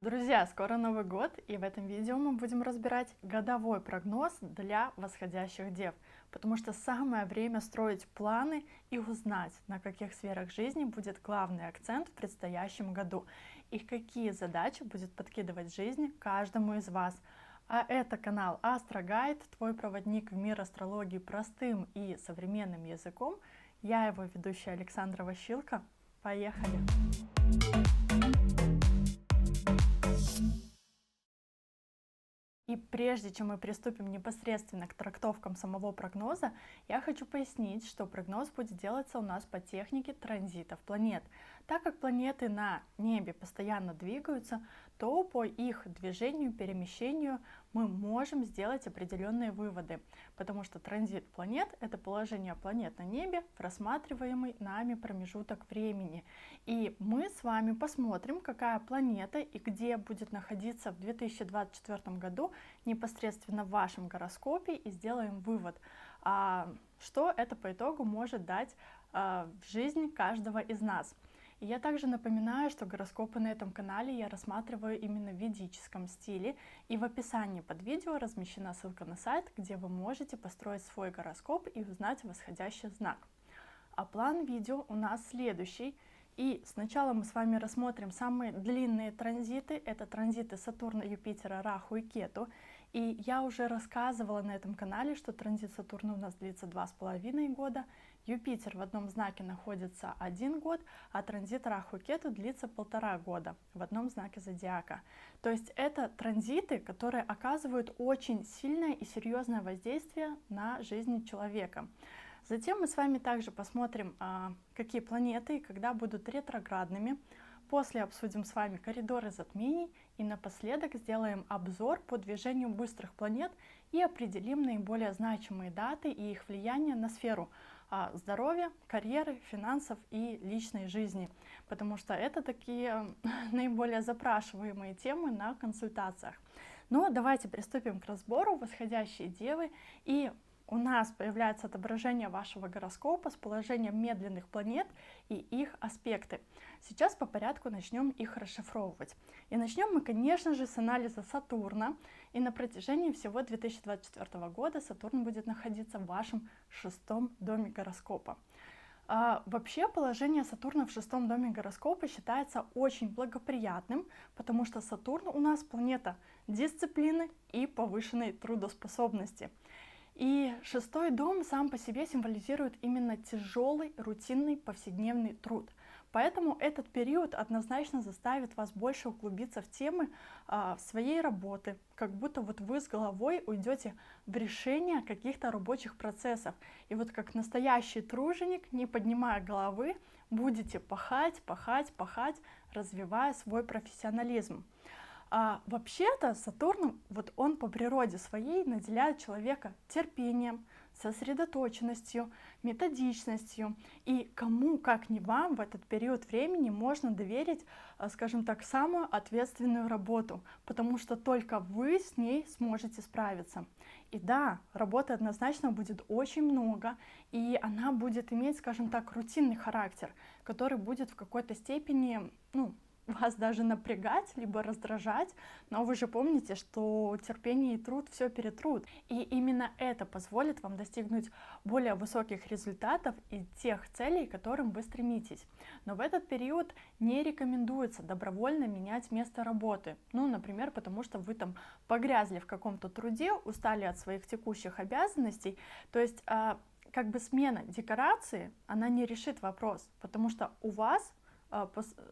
Друзья, скоро Новый год, и в этом видео мы будем разбирать годовой прогноз для восходящих дев, потому что самое время строить планы и узнать, на каких сферах жизни будет главный акцент в предстоящем году и какие задачи будет подкидывать жизнь каждому из вас. А это канал Астрогайд, твой проводник в мир астрологии простым и современным языком. Я его ведущая Александра Ващилко. Поехали! И прежде чем мы приступим непосредственно к трактовкам самого прогноза, я хочу пояснить, что прогноз будет делаться у нас по технике транзитов планет. Так как планеты на небе постоянно двигаются, то по их движению, перемещению мы можем сделать определенные выводы, потому что транзит планет — это положение планет на небе в рассматриваемый нами промежуток времени. И мы с вами посмотрим, какая планета и где будет находиться в 2024 году непосредственно в вашем гороскопе, и сделаем вывод, что это по итогу может дать в жизнь каждого из нас. И я также напоминаю, что гороскопы на этом канале я рассматриваю именно в ведическом стиле, и в описании под видео размещена ссылка на сайт, где вы можете построить свой гороскоп и узнать восходящий знак. А план видео у нас следующий. И сначала мы с вами рассмотрим самые длинные транзиты. Это транзиты Сатурна, Юпитера, Раху и Кету. И я уже рассказывала на этом канале, что транзит Сатурна у нас длится 2,5 года. Юпитер в одном знаке находится 1 год, а транзит Раху и Кету длится 1,5 года в одном знаке зодиака. То есть это транзиты, которые оказывают очень сильное и серьезное воздействие на жизнь человека. Затем мы с вами также посмотрим, какие планеты и когда будут ретроградными. После обсудим с вами коридоры затмений и напоследок сделаем обзор по движению быстрых планет и определим наиболее значимые даты и их влияние на сферу здоровья, карьеры, финансов и личной жизни, потому что это такие наиболее запрашиваемые темы на консультациях. Но давайте приступим к разбору восходящей девы. И у нас появляется отображение вашего гороскопа с положением медленных планет и их аспекты. Сейчас по порядку начнем их расшифровывать. И начнем мы, конечно же, с анализа Сатурна. И на протяжении всего 2024 года Сатурн будет находиться в вашем 6-м доме гороскопа. Вообще положение Сатурна в 6-м доме гороскопа считается очень благоприятным, потому что Сатурн у нас планета дисциплины и повышенной трудоспособности. И 6-й дом сам по себе символизирует именно тяжелый, рутинный, повседневный труд. Поэтому этот период однозначно заставит вас больше углубиться в темы своей работы, как будто вот вы с головой уйдете в решение каких-то рабочих процессов. И вот как настоящий труженик, не поднимая головы, будете пахать, развивая свой профессионализм. Вообще-то Сатурн, вот он по природе своей наделяет человека терпением, сосредоточенностью, методичностью. И кому, как не вам, в этот период времени можно доверить, скажем так, самую ответственную работу, потому что только вы с ней сможете справиться. И да, работы однозначно будет очень много, и она будет иметь, скажем так, рутинный характер, который будет в какой-то степени, вас даже напрягать, либо раздражать, но вы же помните, что терпение и труд все перетрут. И именно это позволит вам достигнуть более высоких результатов и тех целей, к которым вы стремитесь. Но в этот период не рекомендуется добровольно менять место работы. Например, потому что вы там погрязли в каком-то труде, устали от своих текущих обязанностей. То есть как бы смена декорации, она не решит вопрос, потому что у вас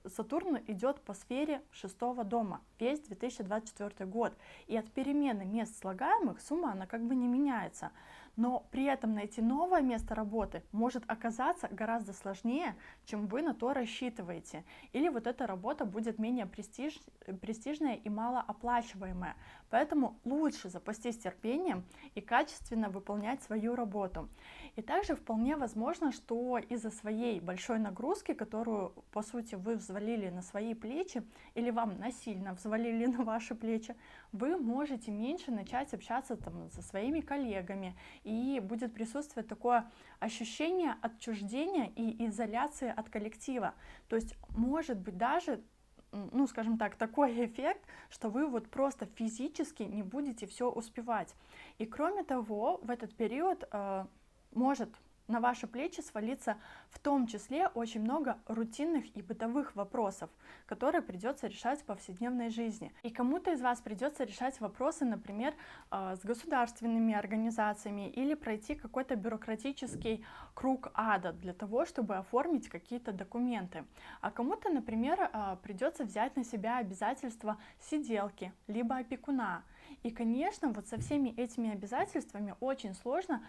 Сатурн идет по сфере 6-го дома весь 2024 год. И от перемены мест слагаемых сумма она как бы не меняется. Но при этом найти новое место работы может оказаться гораздо сложнее, чем вы на то рассчитываете. Или вот эта работа будет менее престижная и малооплачиваемая. Поэтому лучше запастись терпением и качественно выполнять свою работу. И также вполне возможно, что из-за своей большой нагрузки, которую по сути вы взвалили на свои плечи или вам насильно взвалили на ваши плечи, вы можете меньше начать общаться там со своими коллегами, и будет присутствовать такое ощущение отчуждения и изоляции от коллектива. То есть может быть даже ну, скажем так, такой эффект, что вы вот просто физически не будете все успевать. И кроме того, в этот период может на ваши плечи свалиться в том числе очень много рутинных и бытовых вопросов, которые придется решать в повседневной жизни. И кому-то из вас придется решать вопросы, например, с государственными организациями или пройти какой-то бюрократический круг ада для того, чтобы оформить какие-то документы. А кому-то, например, придется взять на себя обязательства сиделки, либо опекуна. И, конечно, вот со всеми этими обязательствами очень сложно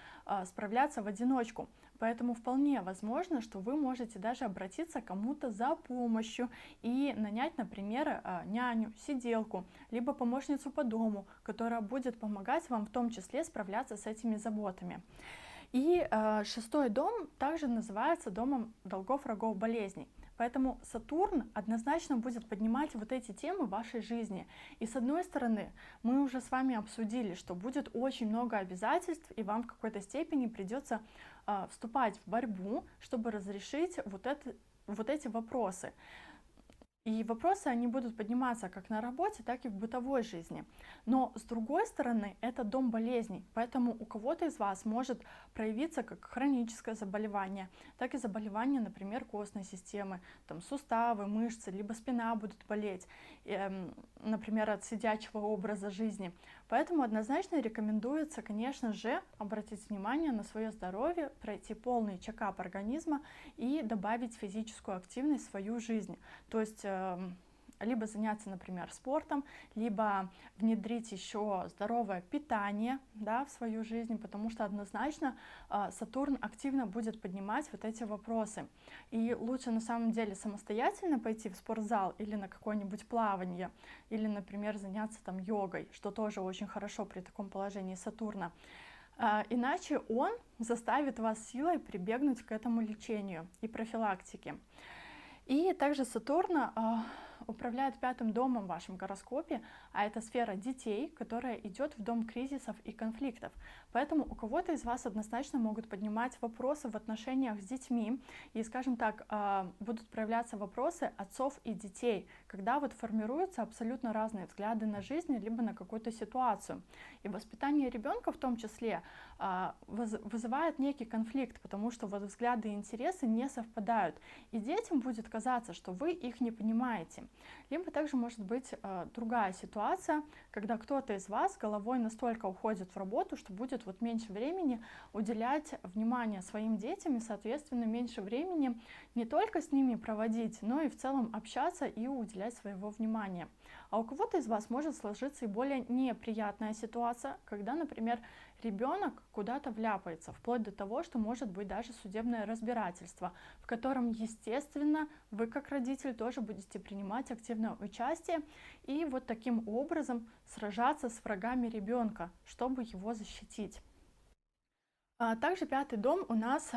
справляться в одиночку. Поэтому вполне возможно, что вы можете даже обратиться к кому-то за помощью и нанять, например, няню, сиделку, либо помощницу по дому, которая будет помогать вам в том числе справляться с этими заботами. И шестой дом также называется домом долгов, врагов, болезней. Поэтому Сатурн однозначно будет поднимать вот эти темы в вашей жизни. И с одной стороны, мы уже с вами обсудили, что будет очень много обязательств, и вам в какой-то степени придется вступать в борьбу, чтобы разрешить вот эти вопросы. И вопросы, они будут подниматься как на работе, так и в бытовой жизни. Но с другой стороны, это дом болезней, поэтому у кого-то из вас может проявиться как хроническое заболевание, так и заболевание, например, костной системы, там суставы, мышцы, либо спина будут болеть, например, от сидячего образа жизни. Поэтому однозначно рекомендуется, конечно же, обратить внимание на свое здоровье, пройти полный чекап организма и добавить физическую активность в свою жизнь. То есть либо заняться, например, спортом, либо внедрить еще здоровое питание, да, в свою жизнь, потому что однозначно Сатурн активно будет поднимать вот эти вопросы. И лучше на самом деле самостоятельно пойти в спортзал или на какое-нибудь плавание, или, например, заняться там йогой, что тоже очень хорошо при таком положении Сатурна. Иначе он заставит вас силой прибегнуть к этому лечению и профилактике. И также Сатурн управляет пятым домом в вашем гороскопе, а это сфера детей, которая идет в дом кризисов и конфликтов. Поэтому у кого-то из вас однозначно могут поднимать вопросы в отношениях с детьми, и, скажем так, будут проявляться вопросы отцов и детей, когда вот формируются абсолютно разные взгляды на жизнь, либо на какую-то ситуацию. И воспитание ребенка в том числе вызывает некий конфликт, потому что вот взгляды и интересы не совпадают, и детям будет казаться, что вы их не понимаете. Либо также может быть другая ситуация, когда кто-то из вас головой настолько уходит в работу, что будет вот меньше времени уделять внимание своим детям и, соответственно, меньше времени не только с ними проводить, но и в целом общаться и уделять своего внимания. А у кого-то из вас может сложиться и более неприятная ситуация, когда, например, ребенок куда-то вляпается, вплоть до того, что может быть даже судебное разбирательство, в котором, естественно, вы как родитель тоже будете принимать активное участие и вот таким образом сражаться с врагами ребенка, чтобы его защитить. Также пятый дом у нас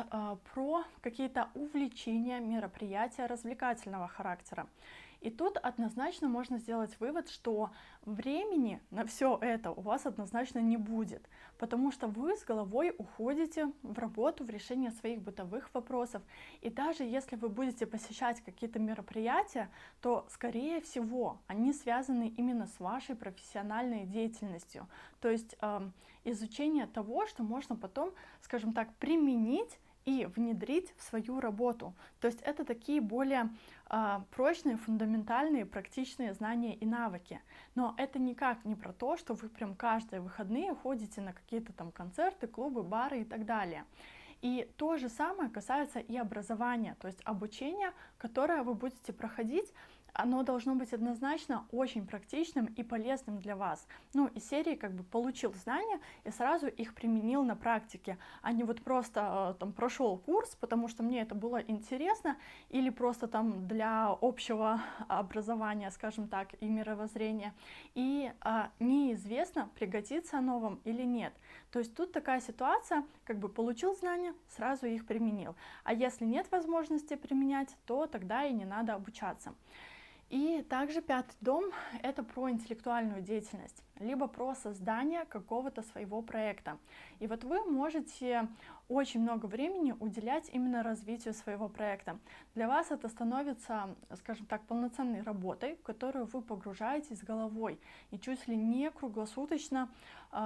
про какие-то увлечения, мероприятия развлекательного характера. И тут однозначно можно сделать вывод, что времени на все это у вас однозначно не будет, потому что вы с головой уходите в работу, в решение своих бытовых вопросов. И даже если вы будете посещать какие-то мероприятия, то, скорее всего, они связаны именно с вашей профессиональной деятельностью. То есть изучение того, что можно потом, скажем так, применить и внедрить в свою работу. То есть это такие более прочные, фундаментальные, практичные знания и навыки. Но это никак не про то, что вы прям каждые выходные ходите на какие-то там концерты, клубы, бары и так далее. И то же самое касается и образования, то есть обучение, которое вы будете проходить, оно должно быть однозначно очень практичным и полезным для вас. Ну, из серии как бы получил знания и сразу их применил на практике, а не вот просто там прошел курс, потому что мне это было интересно, или просто там для общего образования, скажем так, и мировоззрения, и неизвестно, пригодится оно вам или нет. То есть тут такая ситуация, как бы получил знания, сразу их применил. А если нет возможности применять, то тогда и не надо обучаться. И также пятый дом — это про интеллектуальную деятельность, либо про создание какого-то своего проекта. И вот вы можете очень много времени уделять именно развитию своего проекта. Для вас это становится, скажем так, полноценной работой, в которую вы погружаетесь головой и чуть ли не круглосуточно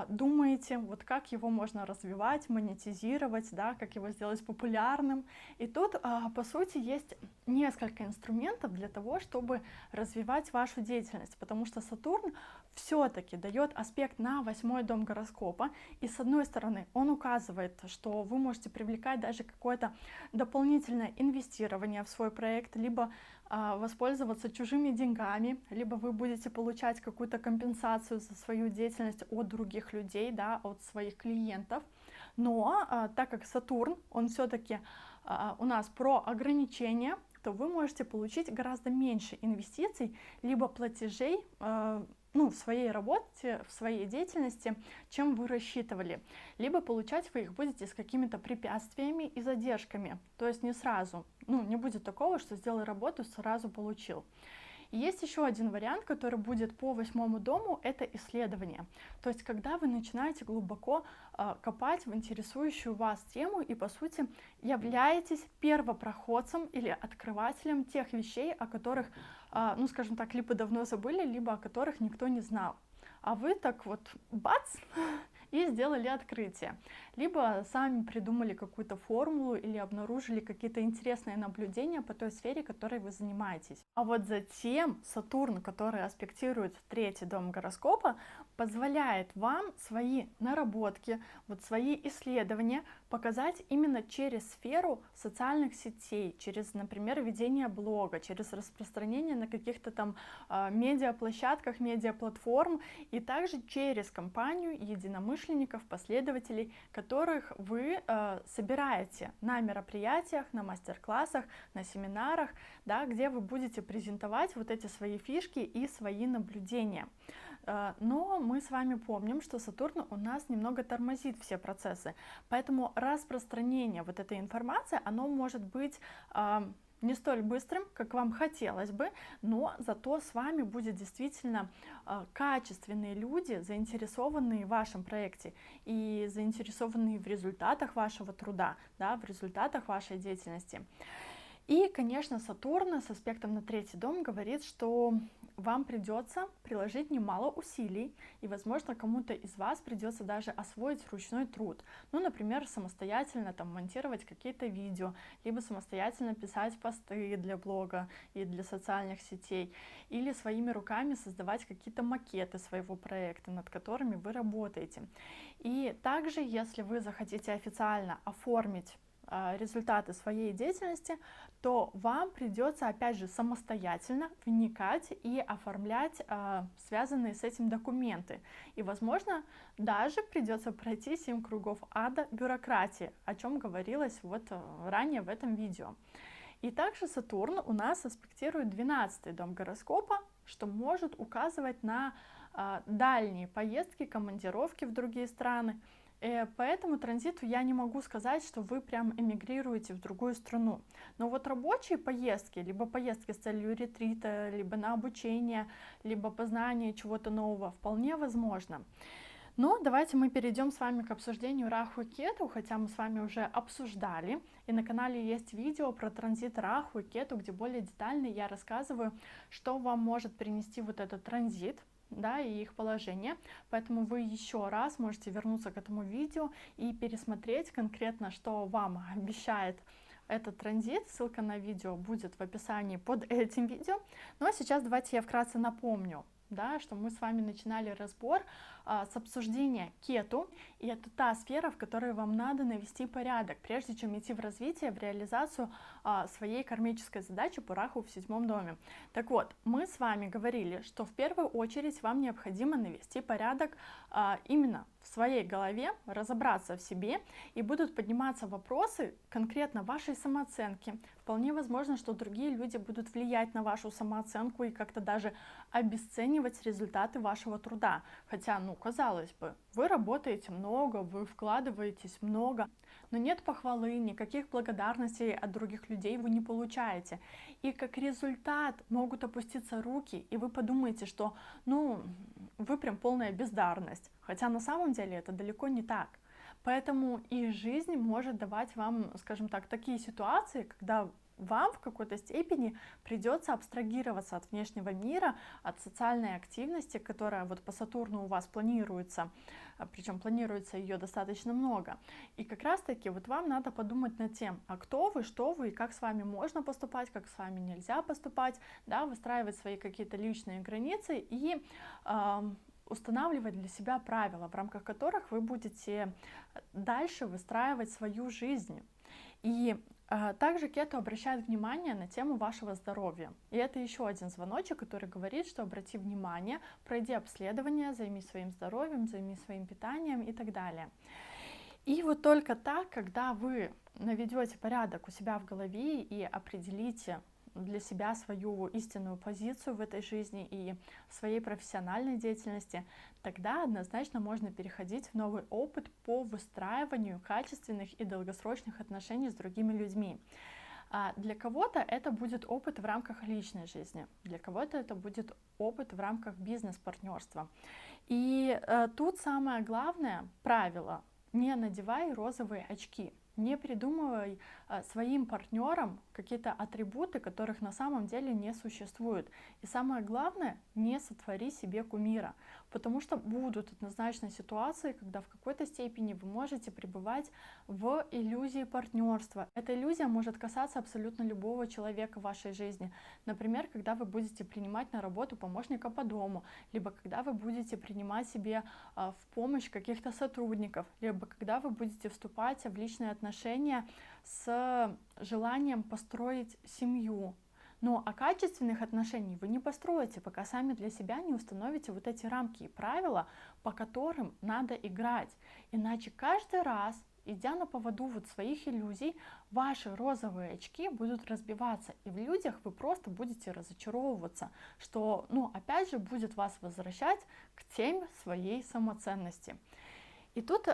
думаете, вот как его можно развивать, монетизировать, да, как его сделать популярным. И тут, по сути, есть несколько инструментов для того, чтобы развивать вашу деятельность, потому что Сатурн все-таки дает аспект на 8-й дом гороскопа, и с одной стороны он указывает, что вы можете привлекать даже какое-то дополнительное инвестирование в свой проект, либо воспользоваться чужими деньгами, либо вы будете получать какую-то компенсацию за свою деятельность от других людей, да, от своих клиентов. Но так как Сатурн, он все-таки у нас про ограничения, то вы можете получить гораздо меньше инвестиций, либо платежей в своей работе, в своей деятельности, чем вы рассчитывали. Либо получать вы их будете с какими-то препятствиями и задержками, то есть не сразу. Не будет такого, что сделал работу, сразу получил. И есть еще один вариант, который будет по 8-му дому, это исследование. То есть когда вы начинаете глубоко копать в интересующую вас тему и, по сути, являетесь первопроходцем или открывателем тех вещей, о которых, скажем так, либо давно забыли, либо о которых никто не знал. А вы так вот бац, и сделали открытие. Либо сами придумали какую-то формулу или обнаружили какие-то интересные наблюдения по той сфере, которой вы занимаетесь. А вот затем Сатурн, который аспектирует 3-й дом гороскопа, позволяет вам свои наработки, вот свои исследования показать именно через сферу социальных сетей, через, например, ведение блога, через распространение на каких-то там медиаплощадках, медиаплатформ, и также через компанию единомышленников, последователей, которых вы собираете на мероприятиях, на мастер-классах, на семинарах, да, где вы будете презентовать вот эти свои фишки и свои наблюдения. Но мы с вами помним, что Сатурн у нас немного тормозит все процессы, поэтому распространение вот этой информации, оно может быть не столь быстрым, как вам хотелось бы, но зато с вами будет действительно качественные люди, заинтересованные в вашем проекте и заинтересованные в результатах вашего труда, да, в результатах вашей деятельности. И, конечно, Сатурн с аспектом на 3-й дом говорит, что вам придется приложить немало усилий, и, возможно, кому-то из вас придется даже освоить ручной труд. Например, самостоятельно монтировать какие-то видео, либо самостоятельно писать посты для блога и для социальных сетей, или своими руками создавать какие-то макеты своего проекта, над которыми вы работаете. И также, если вы захотите официально оформить результаты своей деятельности, то вам придется опять же самостоятельно вникать и оформлять связанные с этим документы. И, возможно, даже придется пройти 7 кругов ада бюрократии, о чем говорилось ранее в этом видео. И также Сатурн у нас аспектирует 12-й дом гороскопа, что может указывать на дальние поездки, командировки в другие страны. По этому транзиту я не могу сказать, что вы прям эмигрируете в другую страну. Но вот рабочие поездки, либо поездки с целью ретрита, либо на обучение, либо познание чего-то нового, вполне возможно. Но давайте мы перейдем с вами к обсуждению Раху и Кету, хотя мы с вами уже обсуждали. И на канале есть видео про транзит Раху и Кету, где более детально я рассказываю, что вам может принести вот этот транзит, да, и их положение. Поэтому вы еще раз можете вернуться к этому видео и пересмотреть конкретно, что вам обещает этот транзит. Ссылка на видео будет в описании под этим видео. Ну а сейчас давайте я вкратце напомню, да, что мы с вами начинали разбор с обсуждения Кету, и это та сфера, в которой вам надо навести порядок, прежде чем идти в развитие, в реализацию своей кармической задачи по Раху в 7-м доме. Так вот, мы с вами говорили, что в первую очередь вам необходимо навести порядок именно в в своей голове, разобраться в себе, и будут подниматься вопросы конкретно вашей самооценки. Вполне возможно, что другие люди будут влиять на вашу самооценку и как-то даже обесценивать результаты вашего труда. Хотя, ну, казалось бы, вы работаете много, вы вкладываетесь много, но нет похвалы, никаких благодарностей от других людей вы не получаете. И как результат могут опуститься руки, и вы подумаете, что, ну, вы прям полная бездарность. Хотя на самом деле это далеко не так. Поэтому и жизнь может давать вам, скажем так, такие ситуации, когда вам в какой-то степени придется абстрагироваться от внешнего мира, от социальной активности, которая вот по Сатурну у вас планируется, причем планируется ее достаточно много. И как раз таки вот вам надо подумать над тем, а кто вы, что вы, и как с вами можно поступать, как с вами нельзя поступать, да, выстраивать свои какие-то личные границы и устанавливать для себя правила, в рамках которых вы будете дальше выстраивать свою жизнь. И также Кету обращает внимание на тему вашего здоровья. И это еще один звоночек, который говорит, что обрати внимание, пройди обследование, займись своим здоровьем, займись своим питанием и так далее. И вот только так, когда вы наведете порядок у себя в голове и определите для себя свою истинную позицию в этой жизни и в своей профессиональной деятельности, тогда однозначно можно переходить в новый опыт по выстраиванию качественных и долгосрочных отношений с другими людьми. Для кого-то это будет опыт в рамках личной жизни, для кого-то это будет опыт в рамках бизнес-партнерства. И тут самое главное правило: не надевай розовые очки. Не придумывай своим партнерам какие-то атрибуты, которых на самом деле не существует. И самое главное, не сотвори себе кумира, потому что будут однозначно ситуации, когда в какой-то степени вы можете пребывать в иллюзии партнерства. Эта иллюзия может касаться абсолютно любого человека в вашей жизни. Например, когда вы будете принимать на работу помощника по дому, либо когда вы будете принимать себе в помощь каких-то сотрудников, либо когда вы будете вступать в личные отношения с желанием построить семью. Но качественных отношений вы не построите, пока сами для себя не установите вот эти рамки и правила, по которым надо играть. Иначе каждый раз, идя на поводу вот своих иллюзий, ваши розовые очки будут разбиваться, и в людях вы просто будете разочаровываться, что, ну, опять же, будет вас возвращать к теме своей самоценности. И тут,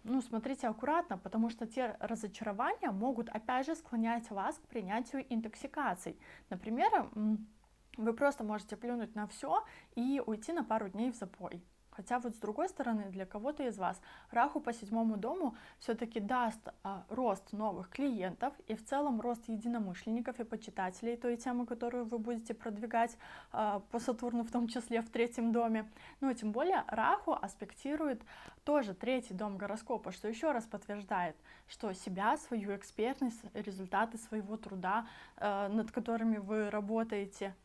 ну, смотрите аккуратно, потому что те разочарования могут, опять же, склонять вас к принятию интоксикаций. Например, вы просто можете плюнуть на все и уйти на пару дней в запой. Хотя вот с другой стороны, для кого-то из вас Раху по 7-му дому все-таки даст рост новых клиентов и в целом рост единомышленников и почитателей той темы, которую вы будете продвигать по Сатурну, в том числе в 3-м доме. Ну и тем более Раху аспектирует тоже 3-й дом гороскопа, что еще раз подтверждает, что себя, свою экспертность, результаты своего труда, над которыми вы работаете,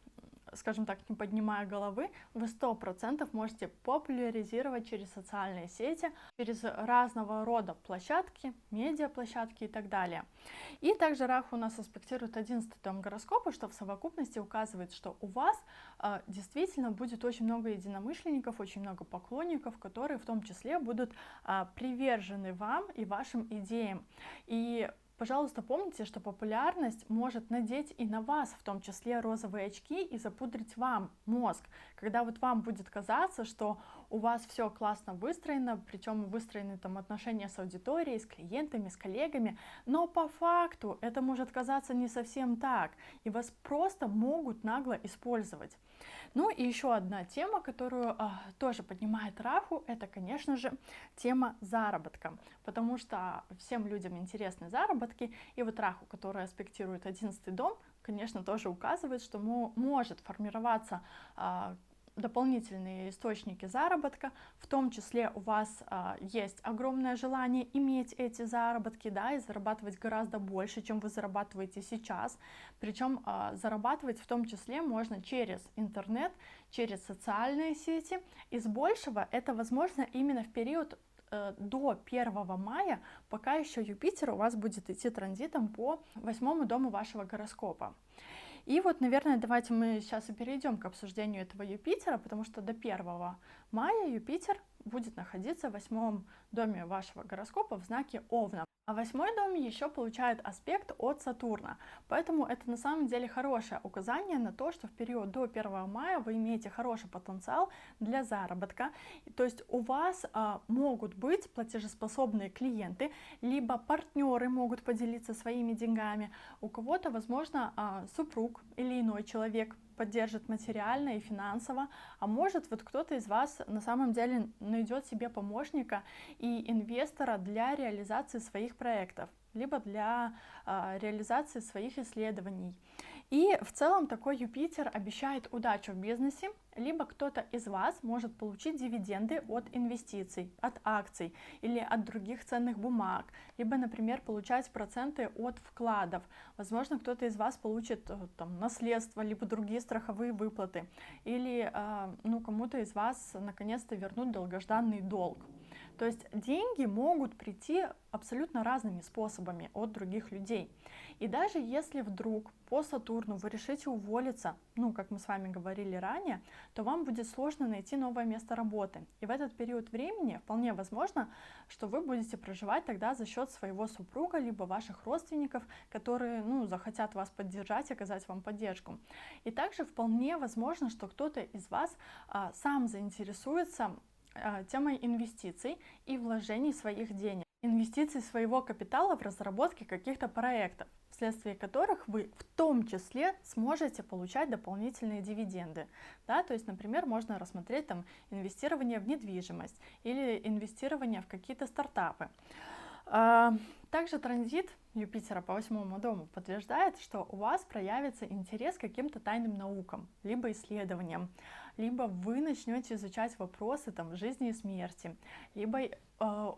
скажем так, не поднимая головы, вы 100% можете популяризировать через социальные сети, через разного рода площадки, медиаплощадки и так далее. И также Раху у нас аспектирует 11-й дом гороскопа, что в совокупности указывает, что у вас действительно будет очень много единомышленников, очень много поклонников, которые в том числе будут привержены вам и вашим идеям. И пожалуйста, помните, что популярность может надеть и на вас, в том числе, розовые очки и запудрить вам мозг, когда вот вам будет казаться, что у вас все классно выстроено, причем выстроены там отношения с аудиторией, с клиентами, с коллегами, но по факту это может казаться не совсем так, и вас просто могут нагло использовать. Ну и еще одна тема, которую тоже поднимает Раху, это, конечно же, тема заработка, потому что всем людям интересны заработки, и вот Раху, которая аспектирует 11-й дом, конечно, тоже указывает, что может формироваться дополнительные источники заработка, в том числе у вас есть огромное желание иметь эти заработки, да, и зарабатывать гораздо больше, чем вы зарабатываете сейчас, причем зарабатывать в том числе можно через интернет, через социальные сети, из большего это возможно именно в период до 1 мая, пока еще Юпитер у вас будет идти транзитом по 8-му дому вашего гороскопа. И вот, наверное, давайте мы сейчас и перейдем к обсуждению этого Юпитера, потому что до 1 мая Юпитер будет находиться в 8 доме вашего гороскопа в знаке Овна. А 8 дом еще получает аспект от Сатурна. Поэтому это на самом деле хорошее указание на то, что в период до 1 мая вы имеете хороший потенциал для заработка. То есть у вас могут быть платежеспособные клиенты, либо партнеры могут поделиться своими деньгами. У кого-то, возможно, супруг или иной человек поддержит материально и финансово, а может вот кто-то из вас на самом деле найдет себе помощника и инвестора для реализации своих проектов, либо для реализации своих исследований. И в целом такой Юпитер обещает удачу в бизнесе, либо кто-то из вас может получить дивиденды от инвестиций, от акций или от других ценных бумаг, либо, например, получать проценты от вкладов. Возможно, кто-то из вас получит там, наследство, либо другие страховые выплаты, или кому-то из вас наконец-то вернут долгожданный долг. То есть деньги могут прийти абсолютно разными способами от других людей. И даже если вдруг по Сатурну вы решите уволиться, как мы с вами говорили ранее, то вам будет сложно найти новое место работы. И в этот период времени вполне возможно, что вы будете проживать тогда за счет своего супруга, либо ваших родственников, которые захотят вас поддержать, оказать вам поддержку. И также вполне возможно, что кто-то из вас сам заинтересуется темой инвестиций и вложений своих денег, инвестиций своего капитала в разработке каких-то проектов, вследствие которых вы в том числе сможете получать дополнительные дивиденды. Да? То есть, например, можно рассмотреть там инвестирование в недвижимость или инвестирование в какие-то стартапы. Также транзит Юпитера по 8 дому подтверждает, что у вас проявится интерес к каким-то тайным наукам, либо исследованиям, либо вы начнете изучать вопросы жизни и смерти, либо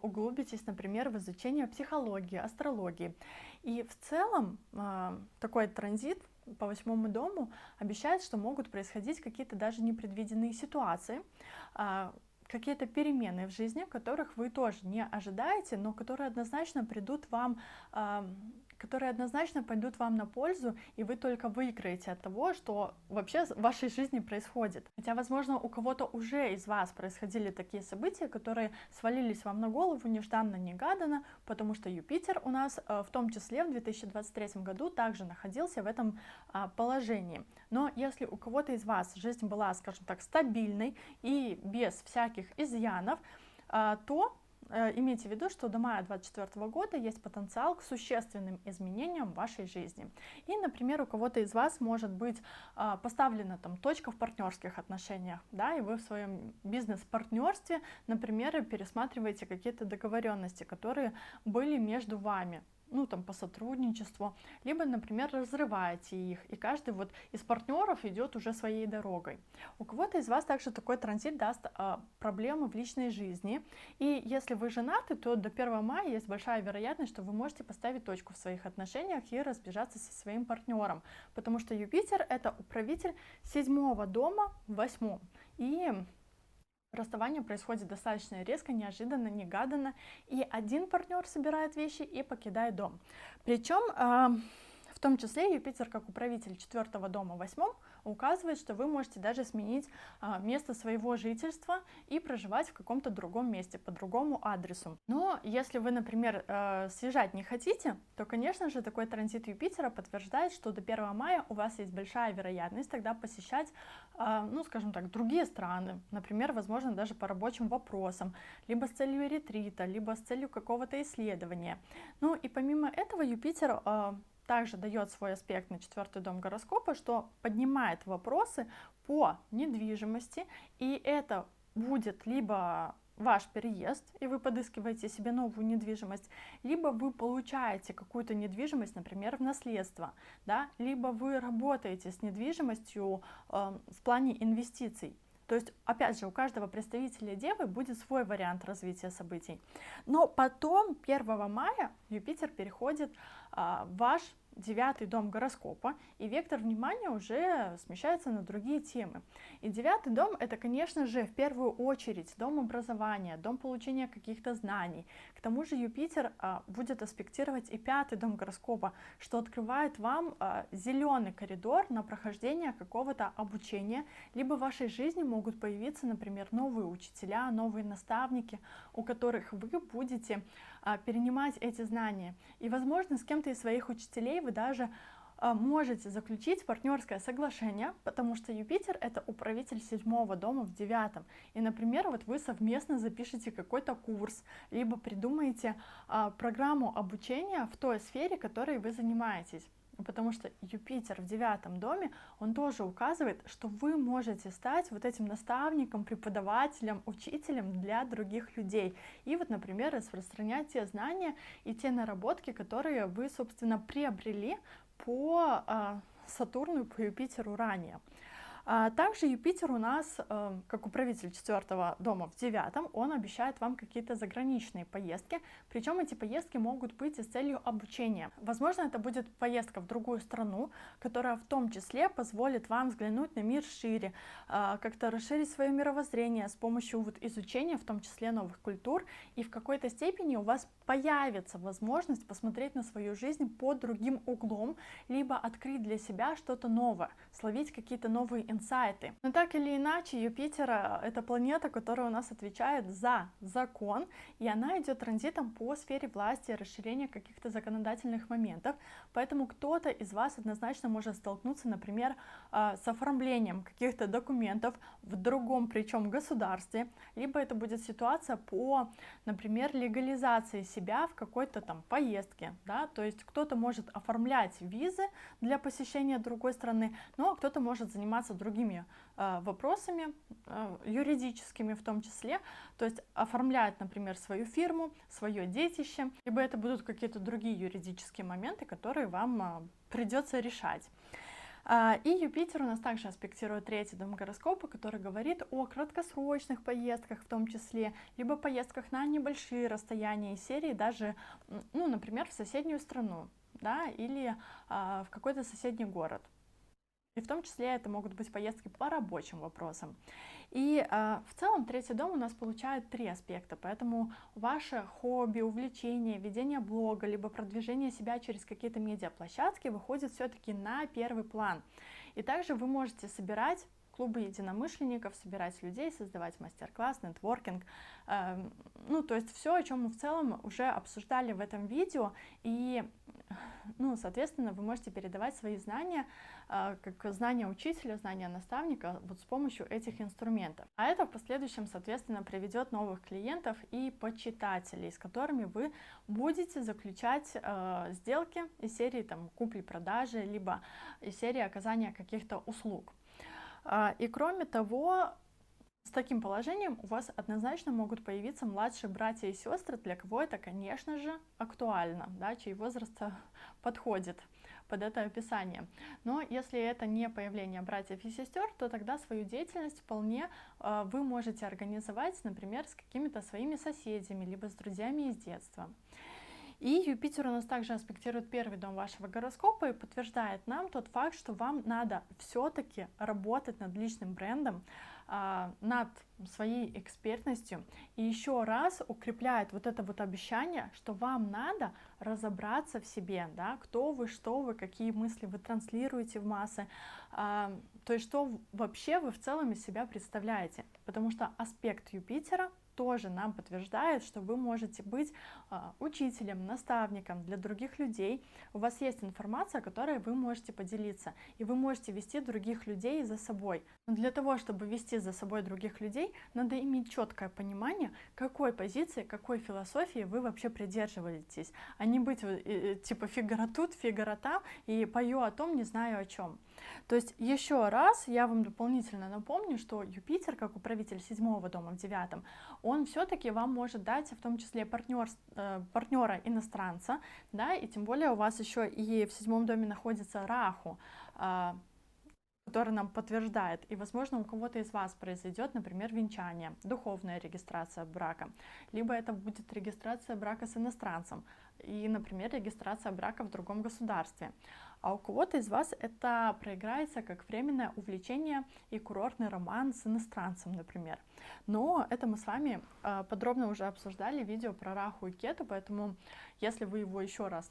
углубитесь, например, в изучение психологии, астрологии. И в целом такой транзит по 8 дому обещает, что могут происходить какие-то даже непредвиденные ситуации, какие-то перемены в жизни, которых вы тоже не ожидаете, но которые однозначно пойдут вам на пользу, и вы только выиграете от того, что вообще в вашей жизни происходит. Хотя, возможно, у кого-то уже из вас происходили такие события, которые свалились вам на голову нежданно-негаданно, потому что Юпитер у нас в том числе в 2023 году также находился в этом положении. Но если у кого-то из вас жизнь была, скажем так, стабильной и без всяких изъянов, то имейте в виду, что до мая 2024 года есть потенциал к существенным изменениям в вашей жизни. И, например, у кого-то из вас может быть поставлена точка в партнерских отношениях, да, и вы в своем бизнес-партнерстве, например, пересматриваете какие-то договоренности, которые были между вами, по сотрудничеству, либо, например, разрываете их, и каждый из партнеров идет уже своей дорогой. У кого-то из вас также такой транзит даст проблемы в личной жизни, и если вы женаты, то до 1 мая есть большая вероятность, что вы можете поставить точку в своих отношениях и разбежаться со своим партнером, потому что Юпитер — это управитель 7 дома в 8, и расставание происходит достаточно резко, неожиданно, негаданно, и один партнер собирает вещи и покидает дом. Причем в том числе Юпитер, как управитель 4 дома в 8, указывает, что вы можете даже сменить место своего жительства и проживать в каком-то другом месте, по другому адресу. Но если вы, например, съезжать не хотите, то, конечно же, такой транзит Юпитера подтверждает, что до 1 мая у вас есть большая вероятность тогда посещать, скажем так, другие страны, например, возможно, даже по рабочим вопросам, либо с целью ретрита, либо с целью какого-то исследования. И помимо этого Юпитер также дает свой аспект на 4 дом гороскопа, что поднимает вопросы по недвижимости, и это будет либо ваш переезд, и вы подыскиваете себе новую недвижимость, либо вы получаете какую-то недвижимость, например, в наследство, да, либо вы работаете с недвижимостью в плане инвестиций. То есть, опять же, у каждого представителя Девы будет свой вариант развития событий. Но потом, 1 мая, Юпитер переходит в ваш девятый дом гороскопа, и вектор внимания уже смещается на другие темы. И девятый дом — это, конечно же, в первую очередь дом образования, дом получения каких-то знаний. К тому же Юпитер будет аспектировать и пятый дом гороскопа, что открывает вам зеленый коридор на прохождение какого-то обучения, либо в вашей жизни могут появиться, например, новые учителя, новые наставники, у которых вы будете перенимать эти знания. И, возможно, с кем-то из своих учителей вы даже можете заключить партнерское соглашение, потому что Юпитер — это управитель седьмого дома в девятом. И, например, вот вы совместно запишете какой-то курс, либо придумаете программу обучения в той сфере, которой вы занимаетесь. Потому что Юпитер в девятом доме, он тоже указывает, что вы можете стать вот этим наставником, преподавателем, учителем для других людей. И вот, например, распространять те знания и те наработки, которые вы, собственно, приобрели по Сатурну и по Юпитеру ранее. Также Юпитер у нас, как управитель четвертого дома в девятом, он обещает вам какие-то заграничные поездки, причем эти поездки могут быть и с целью обучения. Возможно, это будет поездка в другую страну, которая в том числе позволит вам взглянуть на мир шире, как-то расширить свое мировоззрение с помощью вот изучения, в том числе новых культур, и в какой-то степени у вас появится возможность посмотреть на свою жизнь под другим углом, либо открыть для себя что-то новое, словить какие-то новые инсайты. Но так или иначе, Юпитер — это планета, которая у нас отвечает за закон, и она идет транзитом по сфере власти, расширения каких-то законодательных моментов, поэтому кто-то из вас однозначно может столкнуться, например, с оформлением каких-то документов в другом, причем государстве, либо это будет ситуация по, например, легализации себя в какой-то там поездке, да, то есть кто-то может оформлять визы для посещения другой страны, но кто-то может заниматься другими вопросами, юридическими в том числе, то есть оформляет, например, свою фирму, свое детище, либо это будут какие-то другие юридические моменты, которые вам придется решать. И Юпитер у нас также аспектирует третий дом гороскопа, который говорит о краткосрочных поездках в том числе, либо поездках на небольшие расстояния из серии, даже, ну, например, в соседнюю страну, да, или в какой-то соседний город. И в том числе это могут быть поездки по рабочим вопросам. И в целом третий дом у нас получает 3 аспекта, поэтому ваше хобби, увлечение, ведение блога, либо продвижение себя через какие-то медиаплощадки выходит все-таки на первый план. И также вы можете собирать клубы единомышленников, собирать людей, создавать мастер-класс, нетворкинг. Ну, то есть все, о чем мы в целом уже обсуждали в этом видео. И, ну, соответственно, вы можете передавать свои знания, как знания учителя, знания наставника, вот с помощью этих инструментов. А это в последующем, соответственно, приведет новых клиентов и почитателей, с которыми вы будете заключать сделки из серии там купли-продажи, либо из серии оказания каких-то услуг. И кроме того, с таким положением у вас однозначно могут появиться младшие братья и сестры, для кого это, конечно же, актуально, да, чей возраст подходит под это описание. Но если это не появление братьев и сестер, то тогда свою деятельность вполне вы можете организовать, например, с какими-то своими соседями, либо с друзьями из детства. И Юпитер у нас также аспектирует первый дом вашего гороскопа и подтверждает нам тот факт, что вам надо все-таки работать над личным брендом, над своей экспертностью, и еще раз укрепляет вот это вот обещание, что вам надо разобраться в себе, да, кто вы, что вы, какие мысли вы транслируете в массы, то есть что вообще вы в целом из себя представляете, потому что аспект Юпитера тоже нам подтверждает, что вы можете быть учителем, наставником для других людей. У вас есть информация, которой вы можете поделиться, и вы можете вести других людей за собой. Но для того, чтобы вести за собой других людей, надо иметь четкое понимание, какой позиции, какой философии вы вообще придерживаетесь, а не быть типа фигара тут, фигара там, и пою о том, не знаю о чем. То есть еще раз я вам дополнительно напомню, что Юпитер, как управитель седьмого дома в девятом, он все-таки вам может дать в том числе партнера иностранца, да, и тем более у вас еще и в седьмом доме находится Раху, который нам подтверждает. И, возможно, у кого-то из вас произойдет, например, венчание, духовная регистрация брака, либо это будет регистрация брака с иностранцем и, например, регистрация брака в другом государстве. А у кого-то из вас это проиграется как временное увлечение и курортный роман с иностранцем, например. Но это мы с вами подробно уже обсуждали в видео про Раху и Кету, поэтому если вы его еще раз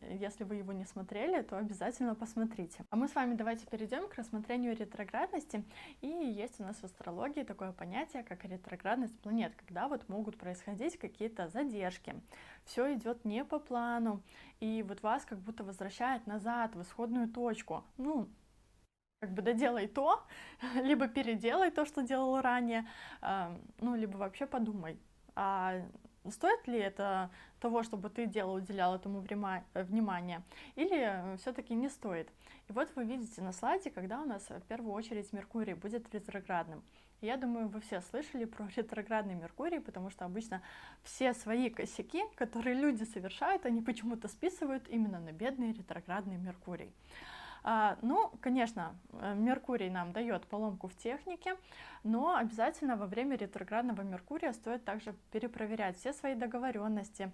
если вы его не смотрели, то обязательно посмотрите. А мы с вами давайте перейдем к рассмотрению ретроградности. И есть у нас в астрологии такое понятие, как ретроградность планет, когда вот могут происходить какие-то задержки. Все идет не по плану, и вот вас как будто возвращает назад в исходную точку. Ну, как бы доделай то, либо переделай то, что делал ранее, ну, либо вообще подумай, а стоит ли это того, чтобы ты уделял этому внимание, или все-таки не стоит. И вот вы видите на слайде, когда у нас в первую очередь Меркурий будет ретроградным. Я думаю, вы все слышали про ретроградный Меркурий, потому что обычно все свои косяки, которые люди совершают, они почему-то списывают именно на бедный ретроградный Меркурий. Ну, конечно, Меркурий нам дает поломку в технике, но обязательно во время ретроградного Меркурия стоит также перепроверять все свои договоренности,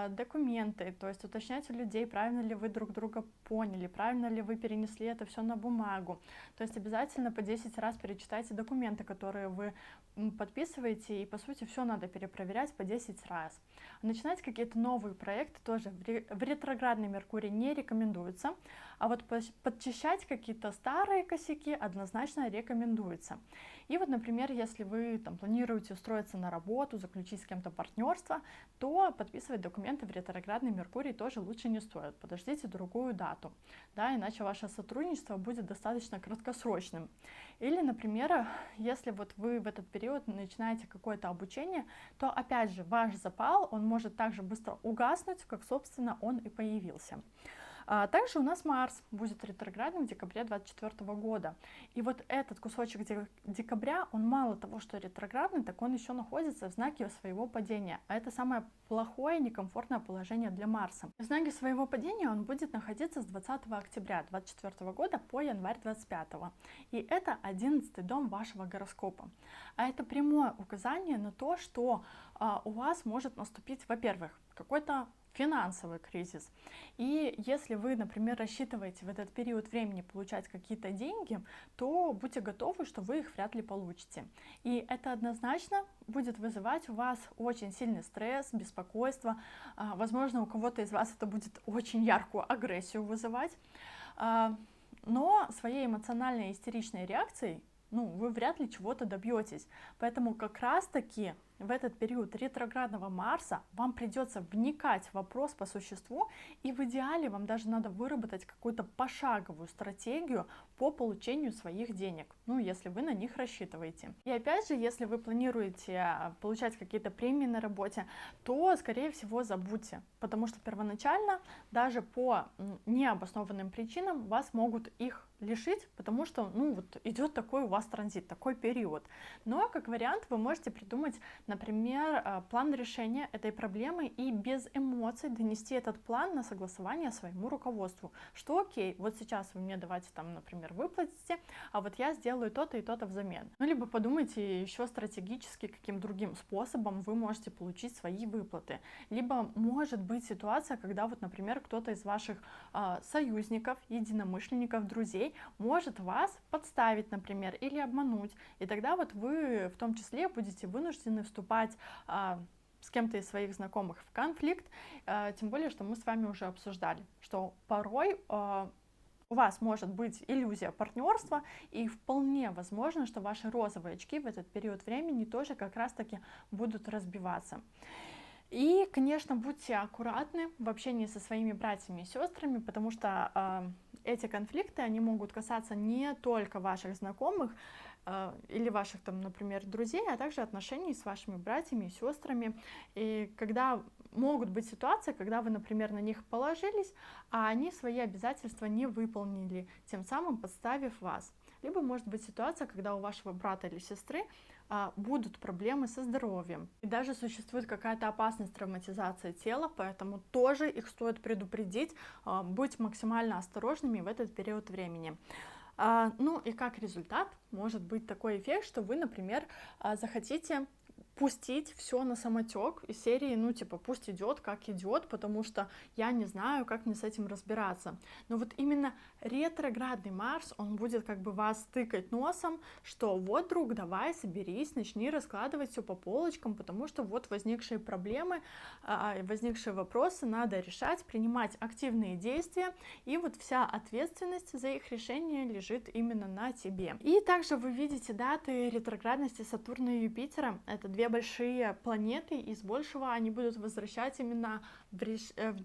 документы, то есть уточнять у людей, правильно ли вы друг друга поняли, правильно ли вы перенесли это все на бумагу. То есть обязательно по 10 раз перечитайте документы, которые вы подписываете, и по сути все надо перепроверять по 10 раз. Начинать какие-то новые проекты тоже в ретроградный Меркурий не рекомендуется, а вот подчищать какие-то старые косяки однозначно рекомендуется. И вот, например, если вы там планируете устроиться на работу, заключить с кем-то партнерство, то подписывать документы в ретроградный Меркурий тоже лучше не стоит. Подождите другую дату, да, иначе ваше сотрудничество будет достаточно краткосрочным. Или, например, если вот вы в этот период начинаете какое-то обучение, то опять же ваш запал, он может также быстро угаснуть, как, собственно, он и появился. Также у нас Марс будет ретроградным в декабре 2024 года. И вот этот кусочек декабря, он мало того, что ретроградный, так он еще находится в знаке своего падения. А это самое плохое, некомфортное положение для Марса. В знаке своего падения он будет находиться с 20 октября 2024 года по январь 2025. И это 11-й дом вашего гороскопа. А это прямое указание на то, что у вас может наступить, во-первых, какой-то финансовый кризис. И если вы, например, рассчитываете в этот период времени получать какие-то деньги, то будьте готовы, что вы их вряд ли получите. И это однозначно будет вызывать у вас очень сильный стресс, беспокойство. Возможно, у кого-то из вас это будет очень яркую агрессию вызывать. Но своей эмоциональной истеричной реакцией вы вряд ли чего-то добьетесь. Поэтому как раз-таки в этот период ретроградного Марса вам придется вникать в вопрос по существу, и в идеале вам даже надо выработать какую-то пошаговую стратегию по получению своих денег, если вы на них рассчитываете. И опять же, если вы планируете получать какие-то премии на работе, то, скорее всего, забудьте, потому что первоначально даже по необоснованным причинам вас могут их лишить, потому что, идет такой у вас транзит, такой период. Но, как вариант, вы можете придумать, например, план решения этой проблемы и без эмоций донести этот план на согласование своему руководству, что окей, вот сейчас вы мне давайте например, выплатите, а вот я сделаю то-то и то-то взамен. Либо подумайте еще стратегически, каким другим способом вы можете получить свои выплаты. Либо может быть ситуация, когда вот, например, кто-то из ваших союзников, единомышленников, друзей может вас подставить, например, или обмануть. И тогда вот вы в том числе будете вынуждены вступать с кем-то из своих знакомых в конфликт, тем более, что мы с вами уже обсуждали, что порой у вас может быть иллюзия партнерства, и вполне возможно, что ваши розовые очки в этот период времени тоже как раз-таки будут разбиваться. И, конечно, будьте аккуратны в общении со своими братьями и сестрами, потому что эти конфликты, они могут касаться не только ваших знакомых или ваших, например, друзей, а также отношений с вашими братьями и сестрами. И когда могут быть ситуации, когда вы, например, на них положились, а они свои обязательства не выполнили, тем самым подставив вас. Либо может быть ситуация, когда у вашего брата или сестры будут проблемы со здоровьем. И даже существует какая-то опасность травматизации тела, поэтому тоже их стоит предупредить, быть максимально осторожными в этот период времени. Ну и как результат может быть такой эффект, что вы, например, захотите пустить все на самотек из серии, ну, типа, пусть идет, как идет, потому что я не знаю, как мне с этим разбираться. Но вот именно ретроградный Марс, он будет как бы вас тыкать носом, что вот, друг, давай, соберись, начни раскладывать все по полочкам, потому что вот возникшие проблемы, возникшие вопросы надо решать, принимать активные действия, и вот вся ответственность за их решение лежит именно на тебе. И также вы видите даты ретроградности Сатурна и Юпитера, это две большие планеты, из большего они будут возвращать именно в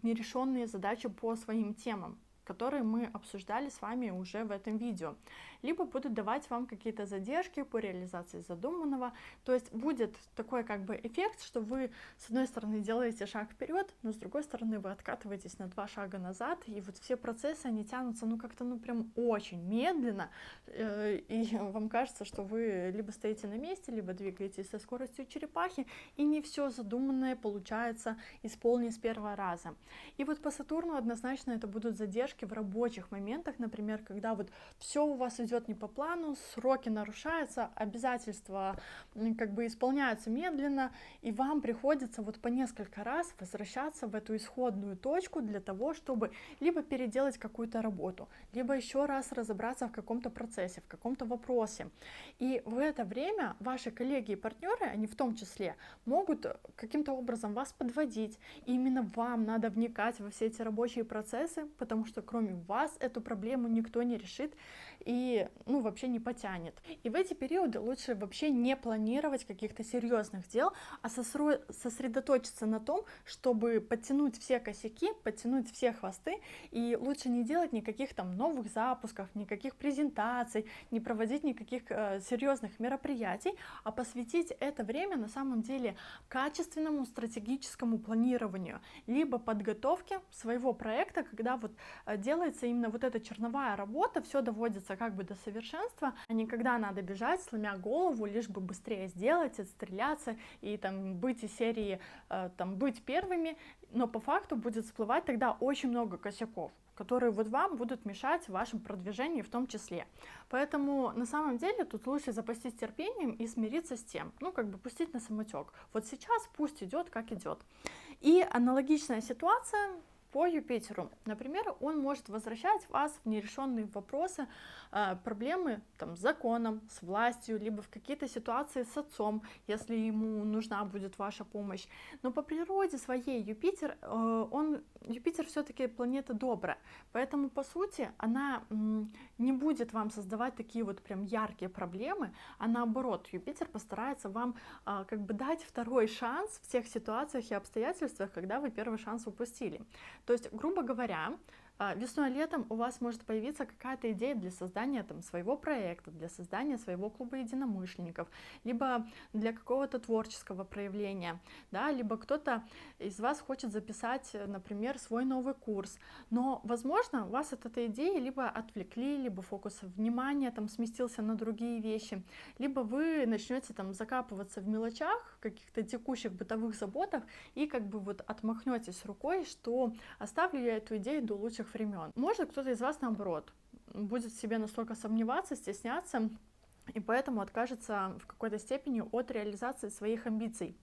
нерешенные задачи по своим темам, которые мы обсуждали с вами уже в этом видео. Либо будут давать вам какие-то задержки по реализации задуманного. То есть будет такой как бы эффект, что вы с одной стороны делаете шаг вперед, но с другой стороны вы откатываетесь на 2 шага назад, и вот все процессы, они тянутся, ну как-то, ну прям очень медленно, и вам кажется, что вы либо стоите на месте, либо двигаетесь со скоростью черепахи, и не все задуманное получается исполнить с первого раза. И вот по Сатурну однозначно это будут задержки в рабочих моментах, например, когда вот все у вас идет не по плану, сроки нарушаются, обязательства как бы исполняются медленно, и вам приходится вот по несколько раз возвращаться в эту исходную точку для того, чтобы либо переделать какую-то работу, либо еще раз разобраться в каком-то процессе, в каком-то вопросе. И в это время ваши коллеги и партнеры, они в том числе, могут каким-то образом вас подводить, и именно вам надо вникать во все эти рабочие процессы, потому что кроме вас эту проблему никто не решит и ну, вообще не потянет. И в эти периоды лучше вообще не планировать каких-то серьезных дел, а сосредоточиться на том, чтобы подтянуть все косяки, подтянуть все хвосты, и лучше не делать никаких там новых запусков, никаких презентаций, не проводить никаких серьезных мероприятий, а посвятить это время на самом деле качественному стратегическому планированию, либо подготовке своего проекта, когда вот делается именно вот эта черновая работа, все доводится как бы до совершенства, а не когда надо бежать, сломя голову, лишь бы быстрее сделать, отстреляться и там быть из серии, там быть первыми, но по факту будет всплывать тогда очень много косяков, которые вот вам будут мешать в вашем продвижении в том числе. Поэтому на самом деле тут лучше запастись терпением и смириться с тем, ну как бы пустить на самотек. Вот сейчас пусть идет как идет. И аналогичная ситуация по Юпитеру. Например, он может возвращать вас в нерешенные вопросы, проблемы там, с законом, с властью, либо в какие-то ситуации с отцом, если ему нужна будет ваша помощь. Но по природе своей Юпитер все-таки планета добрая, поэтому по сути она не будет вам создавать такие вот прям яркие проблемы, а наоборот, Юпитер постарается вам как бы дать второй шанс в тех ситуациях и обстоятельствах, когда вы первый шанс упустили. То есть, грубо говоря, весной-летом у вас может появиться какая-то идея для создания там, своего проекта, для создания своего клуба единомышленников, либо для какого-то творческого проявления, да, либо кто-то из вас хочет записать, например, свой новый курс, но, возможно, вас от этой идеи либо отвлекли, либо фокус внимания там сместился на другие вещи, либо вы начнете там закапываться в мелочах, в каких-то текущих бытовых заботах и как бы вот отмахнетесь рукой, что оставлю я эту идею до лучших времен. Может, кто-то из вас, наоборот, будет в себе настолько сомневаться, стесняться, и поэтому откажется в какой-то степени от реализации своих амбиций.